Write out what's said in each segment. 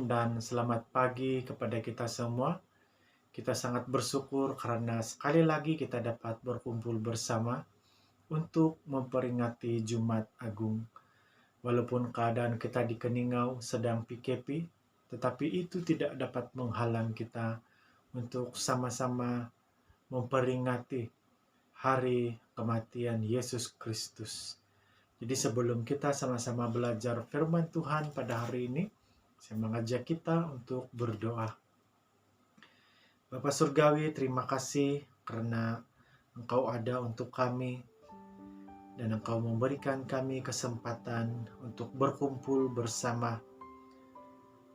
Shalom dan selamat pagi kepada kita semua. Kita sangat bersyukur karena sekali lagi kita dapat berkumpul bersama untuk memperingati Jumat Agung. Walaupun keadaan kita di Keningau sedang PKP, tetapi itu tidak dapat menghalang kita untuk sama-sama memperingati hari kematian Yesus Kristus. Jadi sebelum kita sama-sama belajar firman Tuhan pada hari ini, saya mengajak kita untuk berdoa. Bapa Surgawi, terima kasih karena Engkau ada untuk kami dan Engkau memberikan kami kesempatan untuk berkumpul bersama.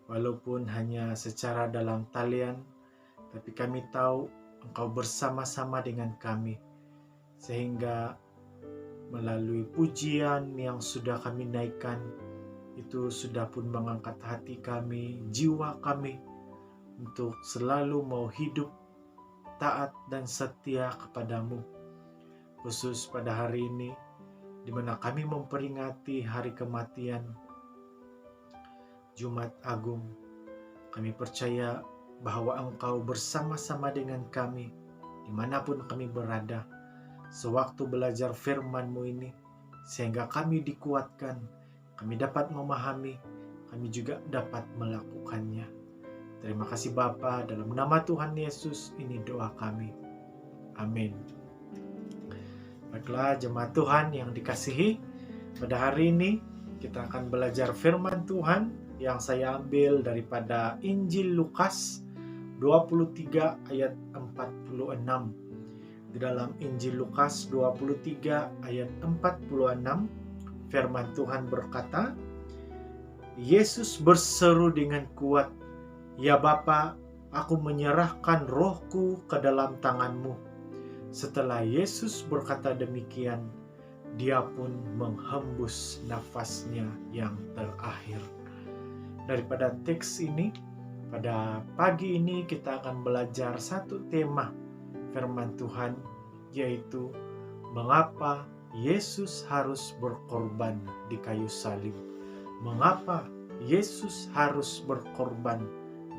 Walaupun hanya secara dalam talian, tapi kami tahu Engkau bersama-sama dengan kami. Sehingga melalui pujian yang sudah kami naikkan, itu sudah pun mengangkat hati kami, jiwa kami, untuk selalu mau hidup taat dan setia kepadamu. Khusus pada hari ini, di mana kami memperingati hari kematian Jumat Agung. Kami percaya bahwa Engkau bersama-sama dengan kami, dimanapun kami berada, sewaktu belajar firman-Mu ini, sehingga kami dikuatkan, kami dapat memahami, kami juga dapat melakukannya. Terima kasih Bapa, dalam nama Tuhan Yesus ini doa kami. Amin. Baiklah jemaat Tuhan yang dikasihi, pada hari ini kita akan belajar firman Tuhan yang saya ambil daripada Injil Lukas 23 ayat 46. Di dalam Injil Lukas 23 ayat 46, firman Tuhan berkata, Yesus berseru dengan kuat, "Ya Bapa, aku menyerahkan rohku ke dalam tangan-Mu." Setelah Yesus berkata demikian, Dia pun menghembus nafasnya yang terakhir. Daripada teks ini, pada pagi ini kita akan belajar satu tema firman Tuhan, yaitu mengapa Yesus harus berkorban di kayu salib. Mengapa Yesus harus berkorban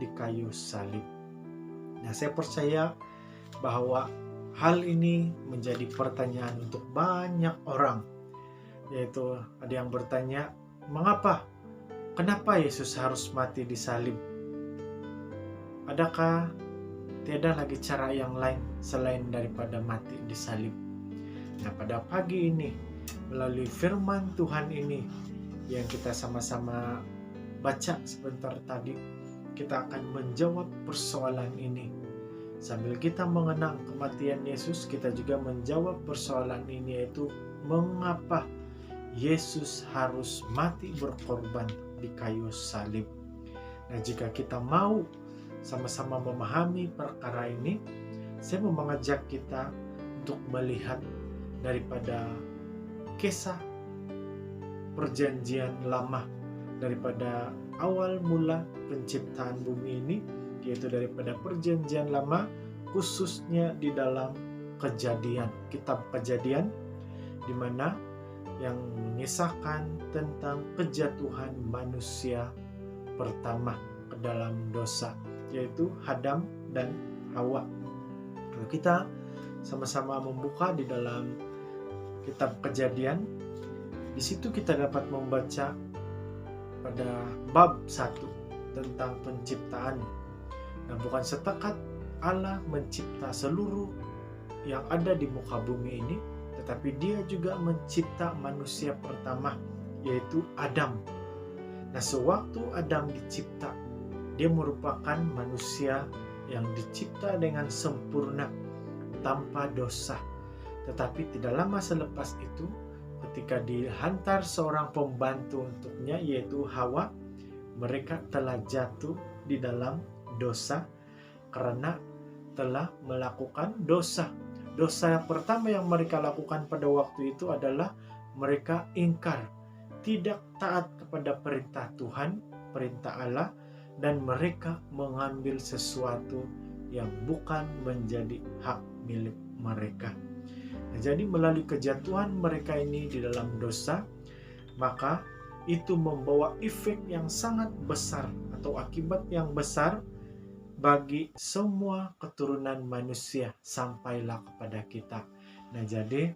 di kayu salib? Nah, saya percaya bahwa hal ini menjadi pertanyaan untuk banyak orang. Yaitu ada yang bertanya, mengapa? Kenapa Yesus harus mati di salib? Adakah tiada lagi cara yang lain selain daripada mati di salib? Nah, pada pagi ini, melalui firman Tuhan ini yang kita sama-sama baca sebentar tadi, kita akan menjawab persoalan ini. Sambil kita mengenang kematian Yesus, kita juga menjawab persoalan ini, yaitu mengapa Yesus harus mati berkorban di kayu salib. Nah, jika kita mau sama-sama memahami perkara ini, saya mau mengajak kita untuk melihat daripada kisah perjanjian lama, daripada awal mula penciptaan bumi ini, yaitu daripada perjanjian lama, khususnya di dalam Kejadian, kitab Kejadian, di mana yang mengisahkan tentang kejatuhan manusia pertama ke dalam dosa, yaitu Adam dan Hawa. Kalau kita sama-sama membuka di dalam kitab Kejadian, di situ kita dapat membaca pada bab 1 tentang penciptaan. Dan bukan setakat Allah mencipta seluruh yang ada di muka bumi ini, tetapi Dia juga mencipta manusia pertama, yaitu Adam. Nah, sewaktu Adam dicipta, dia merupakan manusia yang dicipta dengan sempurna, tanpa dosa. Tetapi tidak lama selepas itu, ketika dihantar seorang pembantu untuknya, yaitu Hawa, mereka telah jatuh di dalam dosa karena telah melakukan dosa. Dosa yang pertama yang mereka lakukan pada waktu itu adalah mereka ingkar, tidak taat kepada perintah Tuhan, perintah Allah, dan mereka mengambil sesuatu yang bukan menjadi hak milik mereka. Nah, jadi melalui kejatuhan mereka ini di dalam dosa, maka itu membawa efek yang sangat besar atau akibat yang besar bagi semua keturunan manusia sampailah kepada kita. Nah, jadi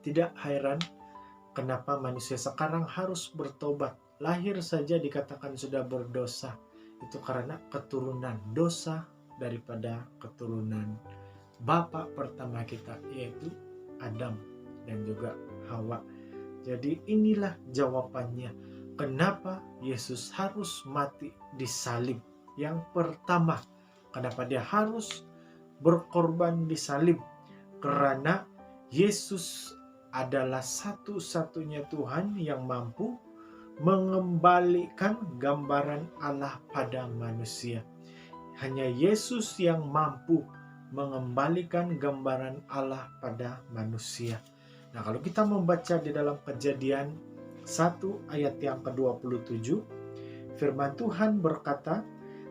tidak heran kenapa manusia sekarang harus bertobat. Lahir saja dikatakan sudah berdosa. Itu karena keturunan dosa daripada keturunan Bapa pertama kita, yaitu Adam dan juga Hawa. Jadi inilah jawabannya. Kenapa Yesus harus mati di salib? Yang pertama, kenapa dia harus berkorban di salib? Karena Yesus adalah satu-satunya Tuhan yang mampu mengembalikan gambaran Allah pada manusia. Hanya Yesus yang mampu mengembalikan gambaran Allah pada manusia. Nah, kalau kita membaca di dalam Kejadian 1 ayat yang ke-27, firman Tuhan berkata,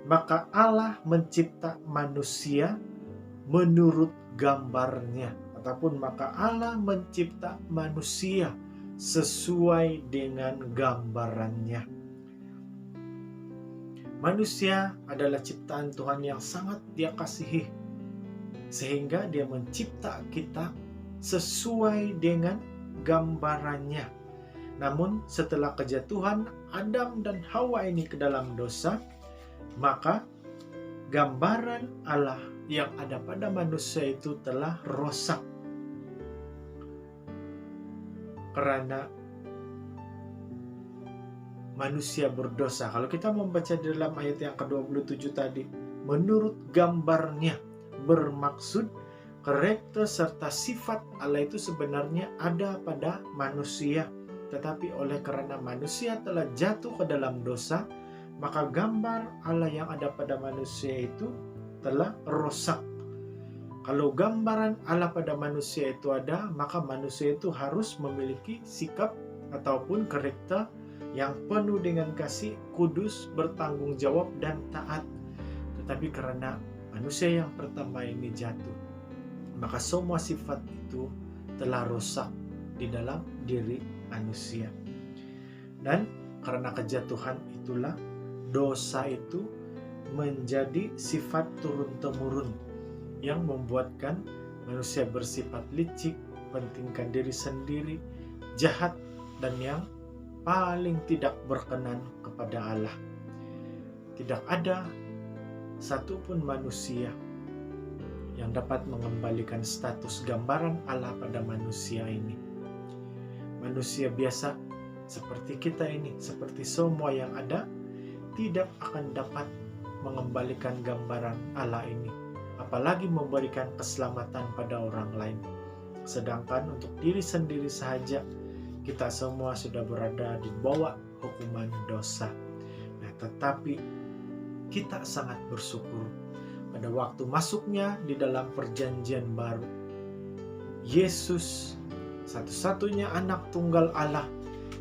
"Maka Allah mencipta manusia menurut gambarnya." Ataupun maka Allah mencipta manusia sesuai dengan gambarannya. Manusia adalah ciptaan Tuhan yang sangat dia kasihi, sehingga dia mencipta kita sesuai dengan gambarannya. Namun setelah kejatuhan Adam dan Hawa ini ke dalam dosa, maka gambaran Allah yang ada pada manusia itu telah rosak. Karena manusia berdosa. Kalau kita membaca di dalam ayat yang ke-27 tadi, menurut gambarnya, bermaksud karakter serta sifat Allah itu sebenarnya ada pada manusia. Tetapi oleh karena manusia telah jatuh ke dalam dosa, maka gambar Allah yang ada pada manusia itu telah rosak. Kalau gambaran Allah pada manusia itu ada, maka manusia itu harus memiliki sikap ataupun karakter yang penuh dengan kasih, kudus, bertanggung jawab, dan taat. Tetapi karena manusia yang pertama ini jatuh, maka semua sifat itu telah rusak di dalam diri manusia. Dan karena kejatuhan itulah dosa itu menjadi sifat turun-temurun yang membuatkan manusia bersifat licik, pentingkan diri sendiri, jahat, dan yang paling tidak berkenan kepada Allah. Tidak ada satupun manusia yang dapat mengembalikan status gambaran Allah pada manusia ini. Manusia biasa seperti kita ini, seperti semua yang ada, tidak akan dapat mengembalikan gambaran Allah ini, apalagi memberikan keselamatan pada orang lain. Sedangkan untuk diri sendiri saja, kita semua sudah berada di bawah hukuman dosa. Nah, tetapi kita sangat bersyukur pada waktu masuknya di dalam perjanjian baru, Yesus, satu-satunya anak tunggal Allah,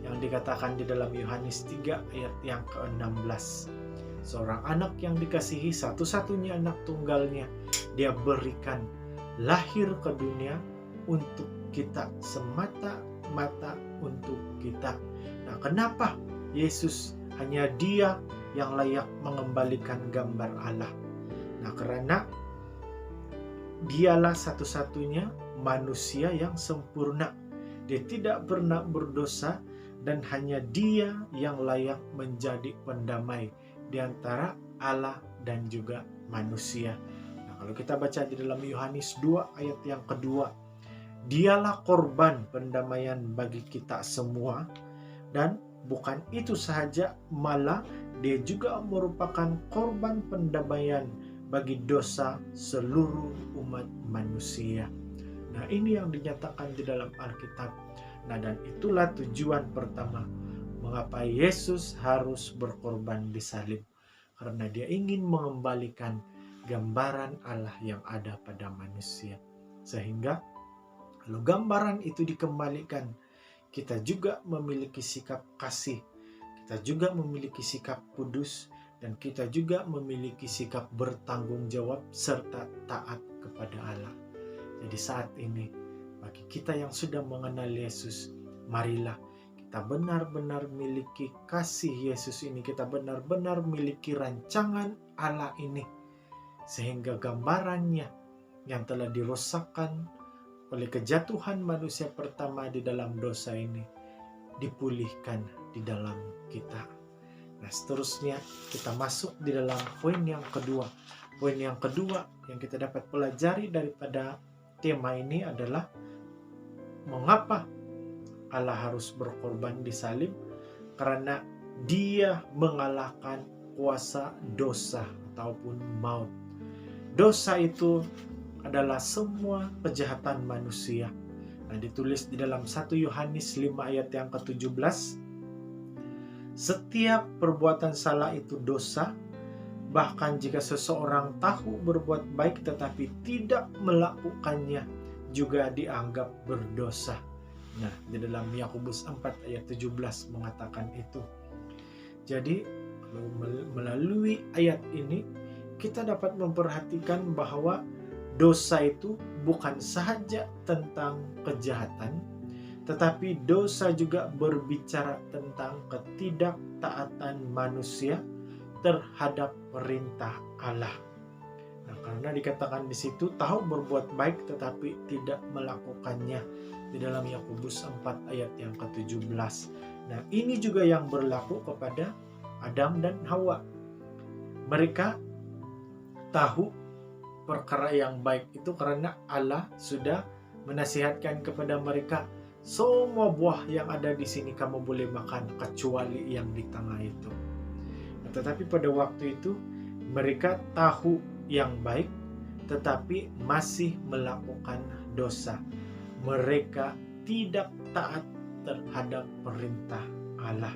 yang dikatakan di dalam Yohanes 3 ayat yang ke-16. Seorang anak yang dikasihi, satu-satunya anak tunggalnya, dia berikan lahir ke dunia untuk kita, semata-mata untuk kita. Nah, kenapa Yesus hanya dia yang layak mengembalikan gambar Allah? Nah, karena dialah satu-satunya manusia yang sempurna. Dia tidak pernah berdosa, dan hanya dia yang layak menjadi pendamai di antara Allah dan juga manusia. Nah, kalau kita baca di dalam Yohanes 2 ayat yang kedua, dialah korban pendamaian bagi kita semua, dan bukan itu sahaja, malah dia juga merupakan korban pendamaian bagi dosa seluruh umat manusia. Nah, ini yang dinyatakan di dalam Alkitab. Nah, dan itulah tujuan pertama mengapa Yesus harus berkorban di salib. Karena dia ingin mengembalikan gambaran Allah yang ada pada manusia. Sehingga kalau gambaran itu dikembalikan, kita juga memiliki sikap kasih, kita juga memiliki sikap kudus, dan kita juga memiliki sikap bertanggung jawab serta taat kepada Allah. Jadi saat ini, bagi kita yang sudah mengenal Yesus, marilah kita benar-benar miliki kasih Yesus ini, kita benar-benar miliki rancangan Allah ini, sehingga gambarannya yang telah dirosakkan oleh kejatuhan manusia pertama di dalam dosa ini dipulihkan di dalam kita. Nah, seterusnya kita masuk di dalam poin yang kedua. Poin yang kedua yang kita dapat pelajari daripada tema ini adalah mengapa Allah harus berkorban di salib, karena Dia mengalahkan kuasa dosa ataupun maut. Dosa itu adalah semua kejahatan manusia. Nah, ditulis di dalam 1 Yohanes 5 ayat yang ke-17, setiap perbuatan salah itu dosa, bahkan jika seseorang tahu berbuat baik tetapi tidak melakukannya juga dianggap berdosa. Nah, di dalam Yakobus 4 ayat 17 mengatakan itu. Jadi, melalui ayat ini kita dapat memperhatikan bahwa dosa itu bukan sahaja tentang kejahatan, tetapi dosa juga berbicara tentang ketidaktaatan manusia terhadap perintah Allah. Nah, karena dikatakan di situ tahu berbuat baik tetapi tidak melakukannya di dalam Yakobus 4 ayat yang ke-17. Nah, ini juga yang berlaku kepada Adam dan Hawa. Mereka tahu perkara yang baik itu karena Allah sudah menasihatkan kepada mereka, semua buah yang ada di sini kamu boleh makan kecuali yang di tengah itu. Nah, tetapi pada waktu itu mereka tahu yang baik tetapi masih melakukan dosa. Mereka tidak taat terhadap perintah Allah.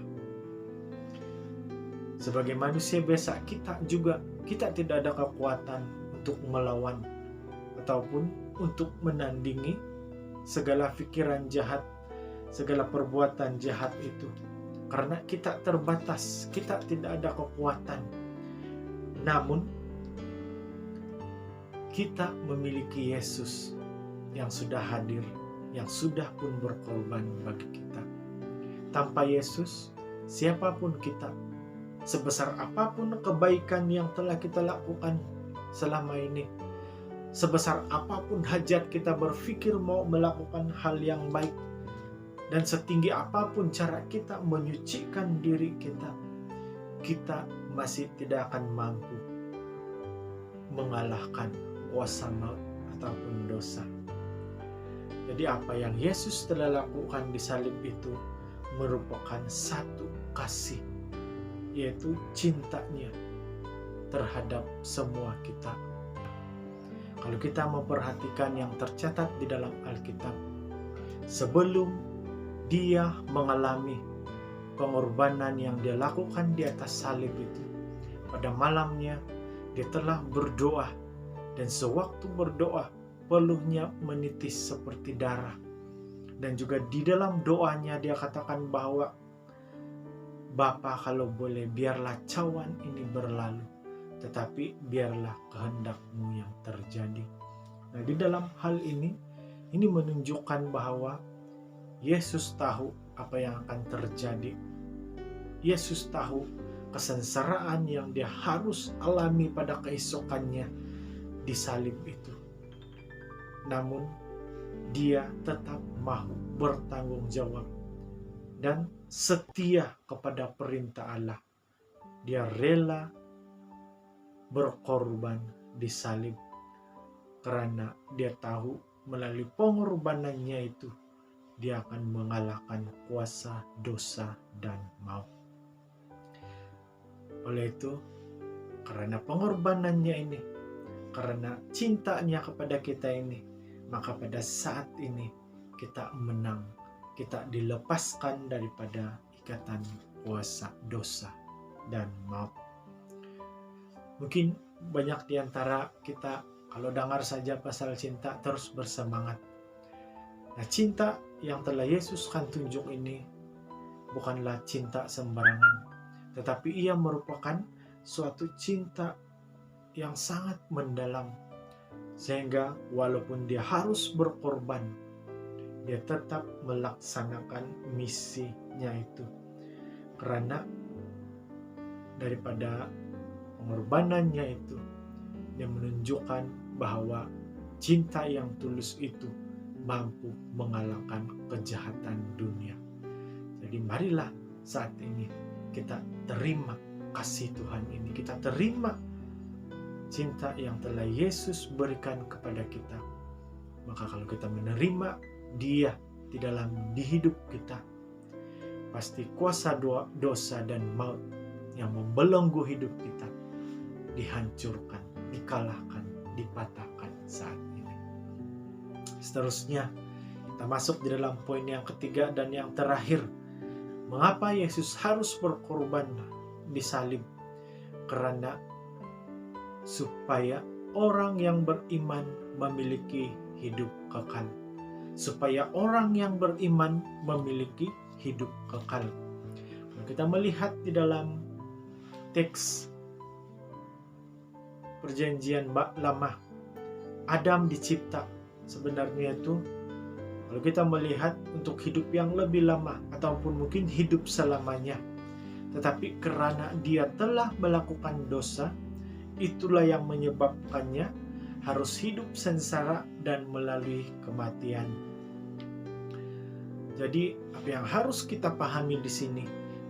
Sebagai manusia biasa kita tidak ada kekuatan untuk melawan ataupun untuk menandingi segala pikiran jahat, segala perbuatan jahat itu. Karena kita terbatas, kita tidak ada kekuatan. Namun, kita memiliki Yesus yang sudah hadir, yang sudah pun berkorban bagi kita. Tanpa Yesus, siapapun kita, sebesar apapun kebaikan yang telah kita lakukan selama ini, sebesar apapun hajat kita berpikir mau melakukan hal yang baik, dan setinggi apapun cara kita menyucikan diri kita masih tidak akan mampu mengalahkan kuasa maut ataupun dosa. Jadi apa yang Yesus telah lakukan di salib itu merupakan satu kasih, yaitu cintanya terhadap semua kita. Kalau kita memperhatikan yang tercatat di dalam Alkitab, sebelum Dia mengalami pengorbanan yang Dia lakukan di atas salib itu, pada malamnya Dia telah berdoa, dan sewaktu berdoa peluhnya menitis seperti darah. Dan juga di dalam doanya Dia katakan bahwa, Bapa, kalau boleh biarlah cawan ini berlalu, tetapi biarlah kehendak-Mu yang terjadi. Nah, di dalam hal ini menunjukkan bahwa Yesus tahu apa yang akan terjadi. Yesus tahu kesengsaraan yang Dia harus alami pada keesokannya di salib itu. Namun, Dia tetap mau bertanggung jawab dan setia kepada perintah Allah. Dia rela berkorban di salib karena Dia tahu melalui pengorbanannya itu Dia akan mengalahkan kuasa dosa dan maut. Oleh itu, karena pengorbanannya ini, karena cintanya kepada kita ini, maka pada saat ini kita menang. Kita dilepaskan daripada ikatan kuasa dosa dan maut. Mungkin banyak di antara kita kalau dengar saja pasal cinta terus bersemangat. Nah, cinta yang telah Yesus kan tunjuk ini bukanlah cinta sembarangan, tetapi ia merupakan suatu cinta yang sangat mendalam, sehingga walaupun Dia harus berkorban, Dia tetap melaksanakan misi salibnya itu. Karena daripada pengorbanannya itu, dia menunjukkan bahwa cinta yang tulus itu mampu mengalahkan kejahatan dunia. Jadi marilah saat ini kita terima kasih Tuhan ini, kita terima cinta yang telah Yesus berikan kepada kita. Maka kalau kita menerima Dia di dalam hidup kita, pasti kuasa dosa dan maut yang membelenggu hidup kita dihancurkan, dikalahkan, dipatahkan saat ini. Seterusnya kita masuk di dalam poin yang ketiga dan yang terakhir. Mengapa Yesus harus berkorban disalib? Karena supaya orang yang beriman memiliki hidup kekal. Supaya orang yang beriman memiliki hidup kekal. Kalau kita melihat di dalam teks Perjanjian Lama, Adam dicipta sebenarnya itu, kalau kita melihat untuk hidup yang lebih lama ataupun mungkin hidup selamanya. Tetapi karena dia telah melakukan dosa, itulah yang menyebabkannya harus hidup sengsara dan melalui kematian. Jadi apa yang harus kita pahami di sini,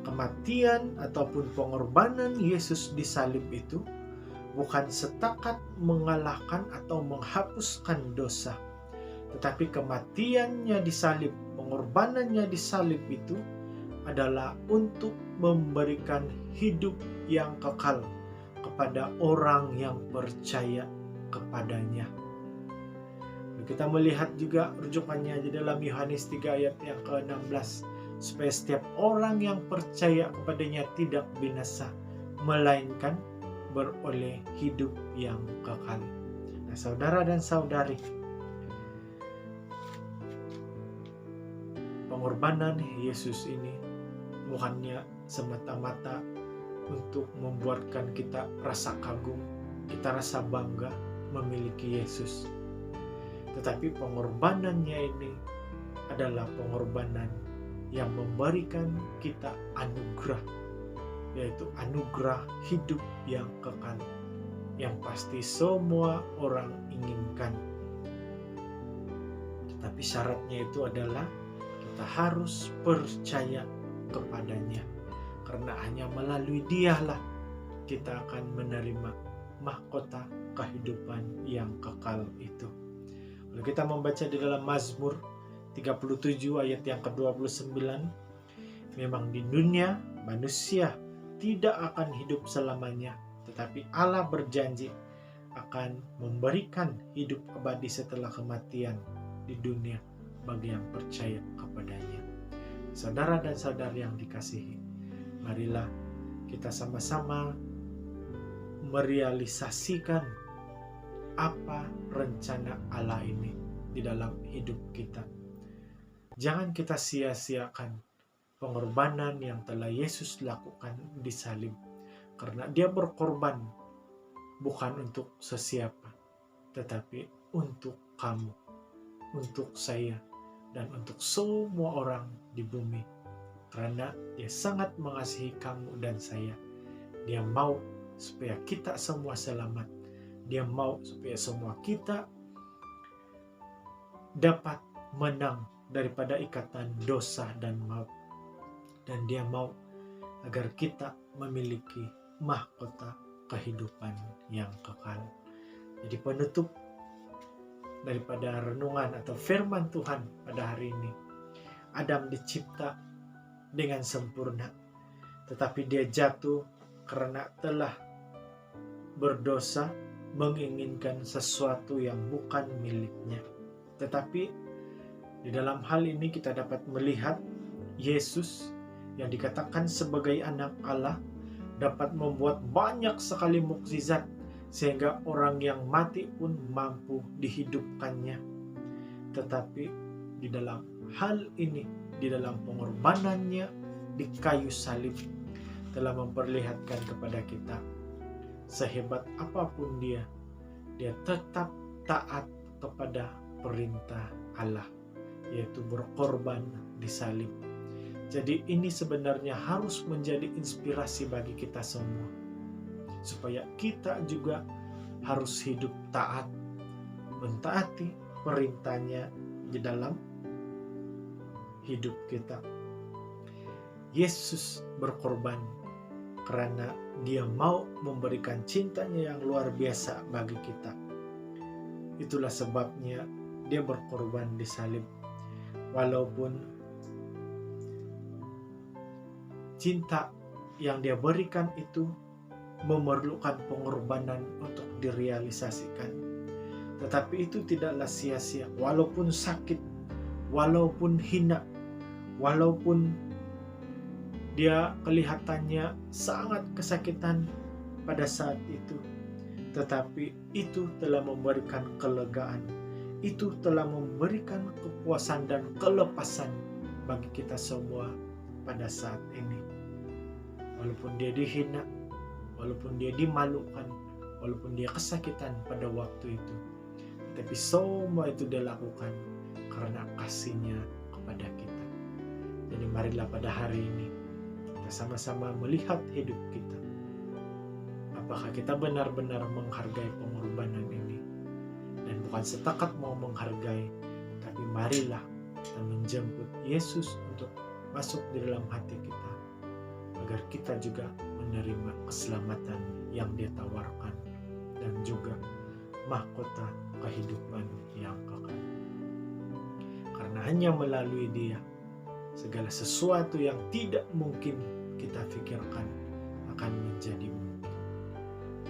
kematian ataupun pengorbanan Yesus di salib itu bukan setakat mengalahkan atau menghapuskan dosa, tetapi kematiannya di salib, pengorbanannya di salib itu adalah untuk memberikan hidup yang kekal kepada orang yang percaya kepadanya. Kita melihat juga rujukannya di dalam Yohanes 3 ayat yang ke-16, supaya setiap orang yang percaya kepadanya tidak binasa, melainkan beroleh hidup yang kekal. Nah, saudara dan saudari, pengorbanan Yesus ini bukannya semata-mata untuk membuatkan kita rasa kagum, kita rasa bangga memiliki Yesus. Tetapi pengorbanannya ini adalah pengorbanan yang memberikan kita anugerah, yaitu anugerah hidup yang kekal, yang pasti semua orang inginkan. Tetapi syaratnya itu adalah kita harus percaya kepadanya, karena hanya melalui Dialah kita akan menerima mahkota kehidupan yang kekal itu. Kalau kita membaca di dalam Mazmur 37 ayat yang ke-29, memang di dunia manusia tidak akan hidup selamanya, tetapi Allah berjanji akan memberikan hidup abadi setelah kematian di dunia bagi yang percaya kepadanya. Saudara dan saudari yang dikasihi, marilah kita sama-sama merealisasikan apa rencana Allah ini di dalam hidup kita. Jangan kita sia-siakan pengorbanan yang telah Yesus lakukan di salib, karena Dia berkorban bukan untuk sesiapa, tetapi untuk kamu, untuk saya, dan untuk semua orang di bumi. Karena Dia sangat mengasihi kamu dan saya. Dia mau supaya kita semua selamat. Dia mau supaya semua kita dapat menang daripada ikatan dosa dan maut. Dan Dia mau agar kita memiliki mahkota kehidupan yang kekal. Jadi penutup daripada renungan atau firman Tuhan pada hari ini, Adam dicipta dengan sempurna, tetapi dia jatuh karena telah berdosa, menginginkan sesuatu yang bukan miliknya. Tetapi di dalam hal ini kita dapat melihat Yesus yang dikatakan sebagai anak Allah dapat membuat banyak sekali mukjizat, sehingga orang yang mati pun mampu dihidupkannya. Tetapi di dalam hal ini, di dalam pengorbanannya di kayu salib, telah memperlihatkan kepada kita, sehebat apapun dia tetap taat kepada perintah Allah, yaitu berkorban di salib. Jadi ini sebenarnya harus menjadi inspirasi bagi kita semua, supaya kita juga harus hidup taat, mentaati perintahnya di dalam hidup kita. Yesus berkorban karena dia mau memberikan cintanya yang luar biasa bagi kita. Itulah sebabnya dia berkorban di salib. Walaupun cinta yang dia berikan itu memerlukan pengorbanan untuk direalisasikan, tetapi itu tidaklah sia-sia. Walaupun sakit, walaupun hina, walaupun dia kelihatannya sangat kesakitan pada saat itu, tetapi itu telah memberikan kelegaan, itu telah memberikan kepuasan dan kelepasan bagi kita semua pada saat ini. Walaupun dia dihina, walaupun dia dimalukan, walaupun dia kesakitan pada waktu itu, tapi semua itu dia lakukan karena kasihnya kepada kita. Jadi marilah pada hari ini kita sama-sama melihat hidup kita. Apakah kita benar-benar menghargai pengorbanan ini? Dan bukan setakat mau menghargai, tapi marilah kita menjemput Yesus untuk masuk di dalam hati kita, agar kita juga menerima keselamatan yang dia tawarkan dan juga mahkota kehidupan yang kekal. Karena hanya melalui dia segala sesuatu yang tidak mungkin kita pikirkan akan menjadi mungkin.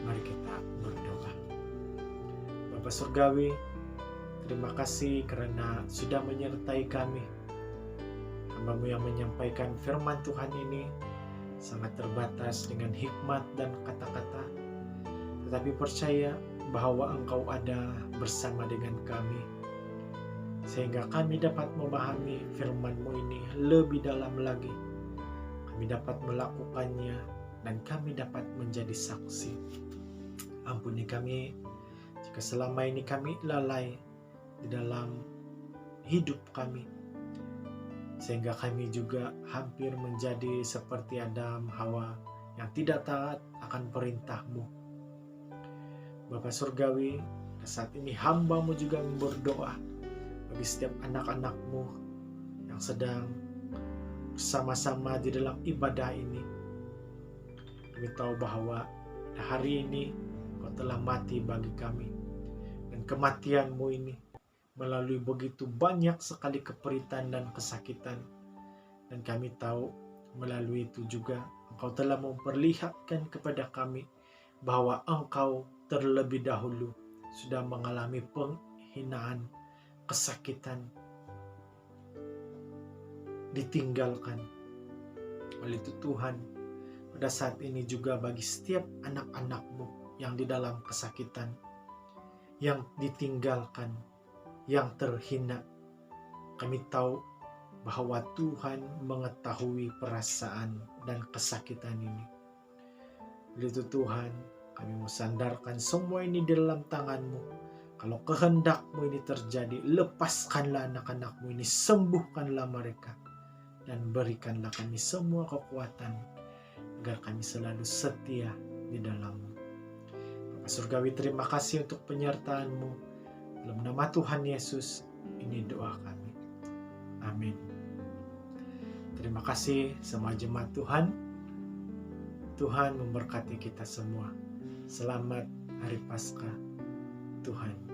Mari kita berdoa. Bapa Surgawi, terima kasih karena sudah menyertai kami. Hamba-Mu yang menyampaikan firman Tuhan ini sangat terbatas dengan hikmat dan kata-kata, tetapi percaya bahwa Engkau ada bersama dengan kami, sehingga kami dapat memahami firman-Mu ini lebih dalam lagi. Kami dapat melakukannya dan kami dapat menjadi saksi. Ampuni kami jika selama ini kami lalai di dalam hidup kami, sehingga kami juga hampir menjadi seperti Adam Hawa yang tidak taat akan perintah-Mu. Bapa Surgawi, saat ini hamba-Mu juga berdoa bagi setiap anak-anak-Mu yang sedang bersama-sama di dalam ibadah ini. Kami tahu bahwa hari ini Kau telah mati bagi kami, dan kematian-Mu ini melalui begitu banyak sekali keperitan dan kesakitan. Dan kami tahu melalui itu juga Engkau telah memperlihatkan kepada kami bahwa Engkau terlebih dahulu sudah mengalami penghinaan, kesakitan, ditinggalkan. Oleh itu Tuhan, pada saat ini juga bagi setiap anak-anak-Mu yang di dalam kesakitan, yang ditinggalkan, yang terhina, kami tahu bahwa Tuhan mengetahui perasaan dan kesakitan ini. Oleh itu Tuhan, kami mau sandarkan semua ini di dalam tangan-Mu. Kalau kehendak-Mu ini terjadi, lepaskanlah anak-anak-Mu ini, sembuhkanlah mereka, dan berikanlah kami semua kekuatan agar kami selalu setia di dalam-Mu. Bapak Surgawi, terima kasih untuk penyertaan-Mu. Dalam nama Tuhan Yesus, ini doa kami. Amin. Terima kasih semua jemaat Tuhan. Tuhan memberkati kita semua. Selamat Hari Paskah Tuhan.